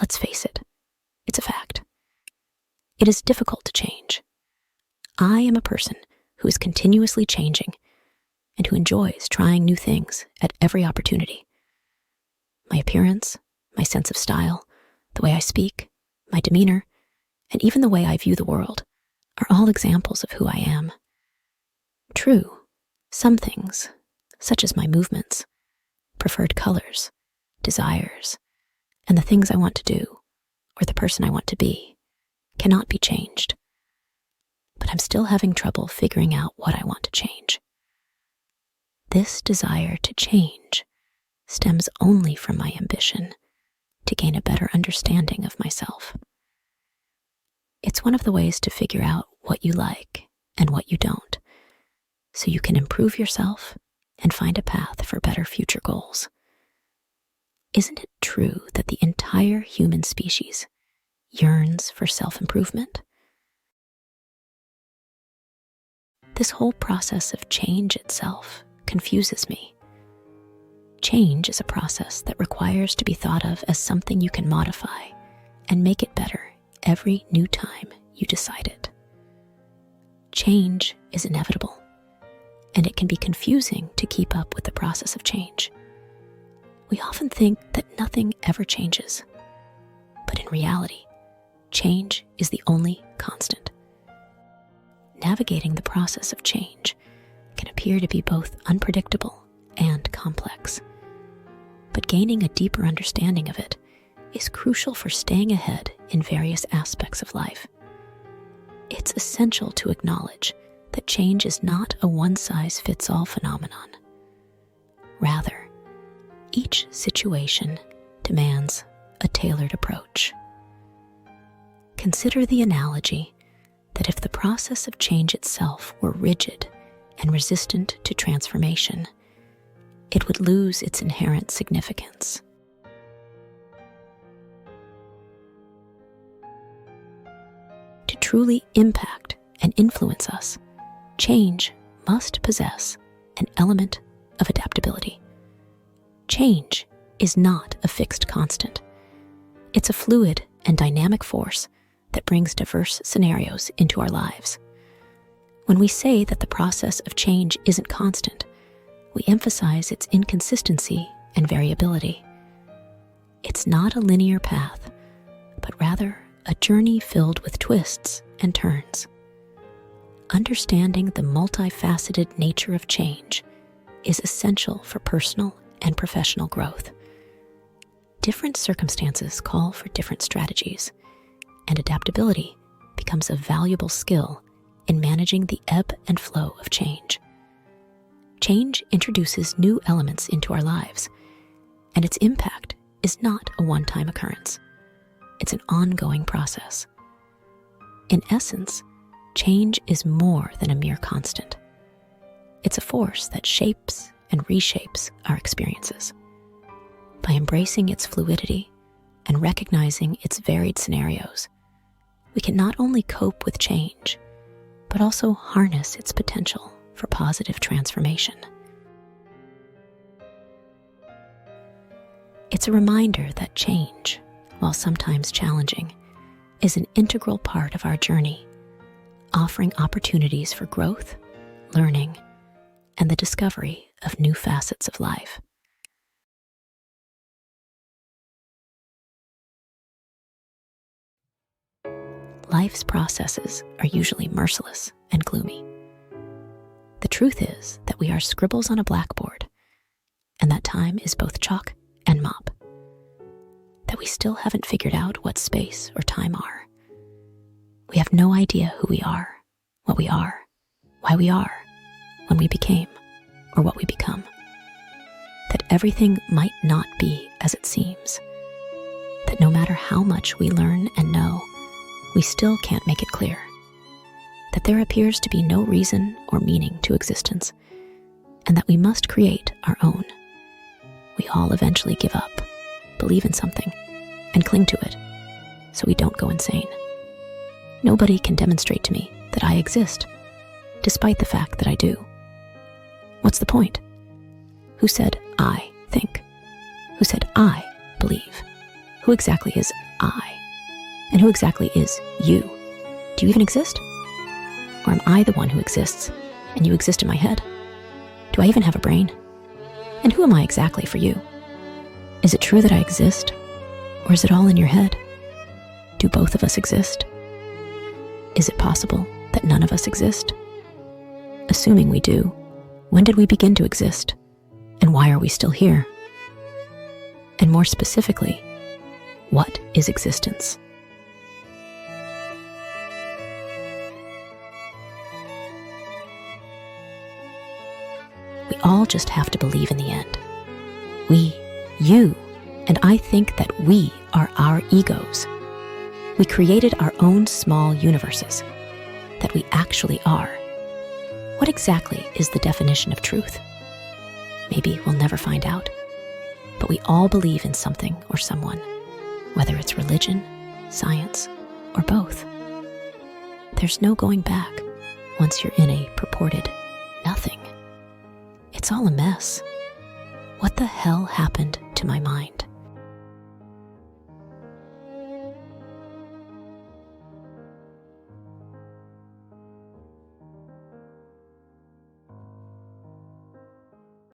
let's face it, it's a fact. It is difficult to change. I am a person who is continuously changing and who enjoys trying new things at every opportunity. My appearance, my sense of style, the way I speak, my demeanor, and even the way I view the world are all examples of who I am. True, some things, such as my movements, preferred colors, desires, and the things I want to do, or the person I want to be, cannot be changed. But I'm still having trouble figuring out what I want to change. This desire to change stems only from my ambition to gain a better understanding of myself. It's one of the ways to figure out what you like and what you don't, so you can improve yourself and find a path for better future goals. Isn't it true that the entire human species yearns for self-improvement? This whole process of change itself confuses me. Change is a process that requires to be thought of as something you can modify and make it better every new time you decide it. Change is inevitable, and it can be confusing to keep up with the process of change. We often think that nothing ever changes, but in reality, change is the only constant. Navigating the process of change can appear to be both unpredictable and complex, but gaining a deeper understanding of it is crucial for staying ahead in various aspects of life. It's essential to acknowledge that change is not a one-size-fits-all phenomenon. Rather, each situation demands a tailored approach. Consider the analogy that if the process of change itself were rigid and resistant to transformation, it would lose its inherent significance. To truly impact and influence us, change must possess an element of adaptability. Change is not a fixed constant. It's a fluid and dynamic force that brings diverse scenarios into our lives. When we say that the process of change isn't constant, we emphasize its inconsistency and variability. It's not a linear path, but rather a journey filled with twists and turns. Understanding the multifaceted nature of change is essential for personal and professional growth. Different circumstances call for different strategies, and adaptability becomes a valuable skill in managing the ebb and flow of change. Change introduces new elements into our lives, and its impact is not a one-time occurrence. It's an ongoing process. In essence, change is more than a mere constant. It's a force that shapes and reshapes our experiences. By embracing its fluidity and recognizing its varied scenarios, we can not only cope with change, but also harness its potential for positive transformation. It's a reminder that change, while sometimes challenging, is an integral part of our journey, offering opportunities for growth, learning, and the discovery of new facets of life. Life's processes are usually merciless and gloomy. The truth is that we are scribbles on a blackboard, and that time is both chalk and mop. That we still haven't figured out what space or time are. We have no idea who we are, what we are, why we are, when we became, or what we become. That everything might not be as it seems. That no matter how much we learn and know, we still can't make it clear. That there appears to be no reason or meaning to existence, and that we must create our own. We all eventually give up, believe in something, and cling to it, so we don't go insane. Nobody can demonstrate to me that I exist, despite the fact that I do. What's the point? Who said I think? Who said I believe? who exactly is I? And who exactly is you? Do you even exist? Or am I the one who exists, and you exist in my head? Do I even have a brain? And who am I exactly for you? Is it true that I exist, or is it all in your head? Do both of us exist? Is it possible that none of us exist? Assuming we do, when did we begin to exist? And why are we still here? And more specifically, what is existence? We all just have to believe in the end. We, you, and I think that we are our egos. We created our own small universes, that we actually are. What exactly is the definition of truth? Maybe we'll never find out, but we all believe in something or someone, whether it's religion, science, or both. There's no going back once you're in a purported nothing. It's all a mess. What the hell happened to my mind?